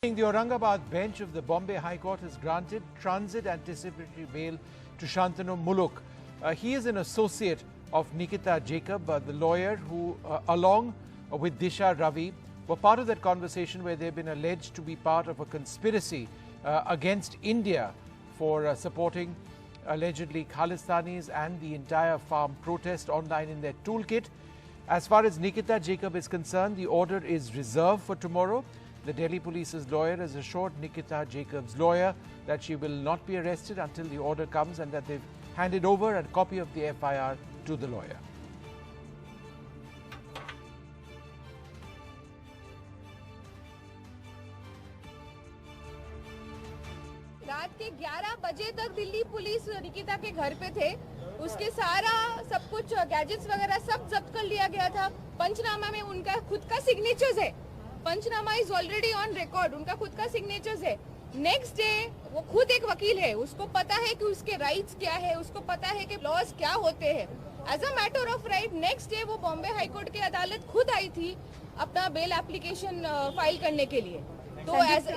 The Aurangabad bench of the Bombay High Court has granted transit anticipatory bail to Shantanu Muluk. He is an associate of Nikita Jacob, the lawyer who, along with Disha Ravi, were part of that conversation where they've been alleged to be part of a conspiracy against India for supporting allegedly Khalistanis and the entire farm protest online in their toolkit. As far as Nikita Jacob is concerned, the order is reserved for tomorrow. The Delhi police's lawyer has assured Nikita Jacob's lawyer that she will not be arrested until the order comes and that they've handed over a copy of the FIR to the lawyer. रात के 11 बजे तक Delhi police Nikita के घर पे थे। उसके सारा सब कुछ गैजेट्स वगैरह सब जब्त कर लिया गया था। पंचनामा में उनका खुद का सिग्नेचर्स है। पंचनामा इज ऑलरेडी ऑन रिकॉर्ड, उनका खुद का सिग्नेचर्स है। नेक्स्ट डे वो खुद एक वकील है, उसको पता है कि उसके राइट्स क्या है, उसको पता है कि लॉज क्या होते हैं। As a matter of right next day वो बॉम्बे हाई कोर्ट की अदालत खुद आई थी अपना बेल एप्लीकेशन फाइल करने के लिए। तो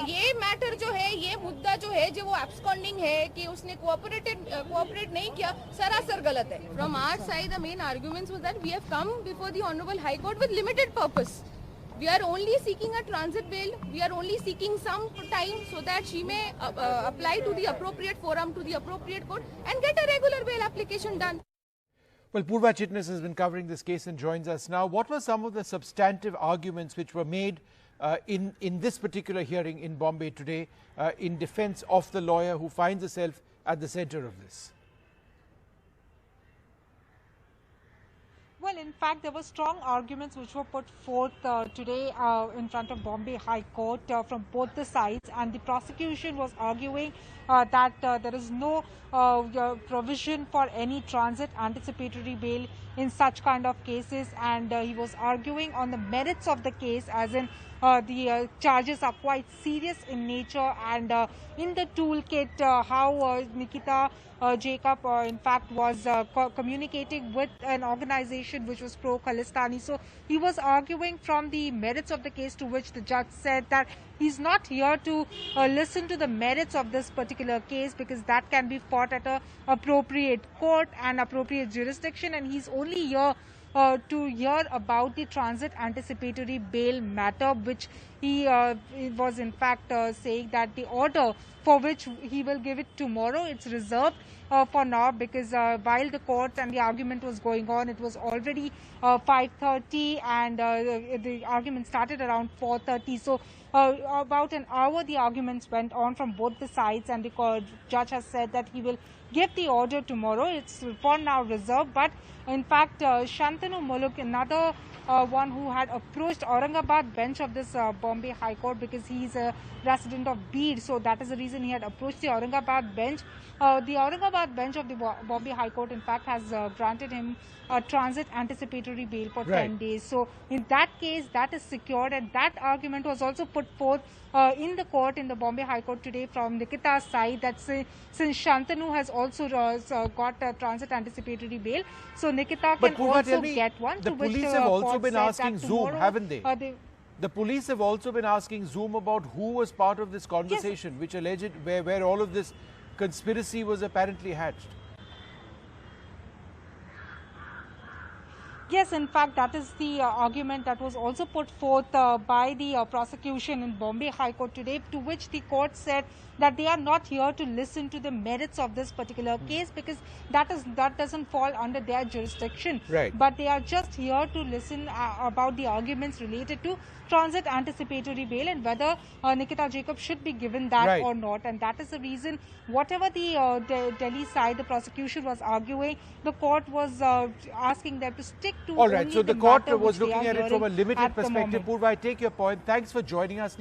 ये मैटर जो है, ये मुद्दा जो है, जो वो एब्सकॉन्डिंग है कि उसने कोऑपरेट नहीं किया, सरासर गलत है। From our side the main arguments was that we have come before the honourable high court with limited purpose. We are only seeking a transit bail. We are only seeking some time so that she may apply to the appropriate forum, to the appropriate court and get a regular bail application done. Well, Purva Chitnis has been covering this case and joins us now. What were some of the substantive arguments which were made in this particular hearing in Bombay today in defense of the lawyer who finds herself at the center of this? Well, in fact, there were strong arguments which were put forth today in front of Bombay High Court from both the sides, and the prosecution was arguing that there is no provision for any transit anticipatory bail in such kind of cases, and he was arguing on the merits of the case, as in the charges are quite serious in nature, and in the toolkit how Nikita Jacob in fact was communicating with an organization which was pro-Khalistani. So he was arguing from the merits of the case, to which the judge said that he's not here to listen to the merits of this particular case, because that can be fought at a appropriate court and appropriate jurisdiction, and he's only here to hear about the transit anticipatory bail matter, which he was in fact saying that the order for which he will give it tomorrow, it's reserved for now, because while the court and the argument was going on, it was already 5:30 and the argument started around 4:30. So about an hour the arguments went on from both the sides, and the judge has said that he will give the order tomorrow. It's for now reserved, but in fact Shantanu Muluk, another one who had approached Aurangabad bench of this Bombay High Court, because he is a resident of Beed, so that is the reason he had approached the Aurangabad bench. The Aurangabad bench of the Bombay High Court in fact has granted him a transit anticipatory bail for 10 days. So in that case, that is secured, and that argument was also put forth in the court, in the Bombay High Court today, from Nikita's side, that since Shantanu has also got a transit anticipatory bail, so Nikita can also get one. The police have also been asking Zoom, haven't they? The police have also been asking Zoom about who was part of this conversation, which alleged where all of this conspiracy was apparently hatched. Yes, in fact, that is the argument that was also put forth by the prosecution in Bombay High Court today, to which the court said that they are not here to listen to the merits of this particular case, because that doesn't fall under their jurisdiction. Right. But they are just here to listen about the arguments related to transit anticipatory bail and whether Nikita Jacob should be given that or not. And that is the reason, whatever the Delhi side, the prosecution was arguing, the court was asking them to stick to. All right, so the court was looking at it from a limited perspective. Purva, I take your point. Thanks for joining us.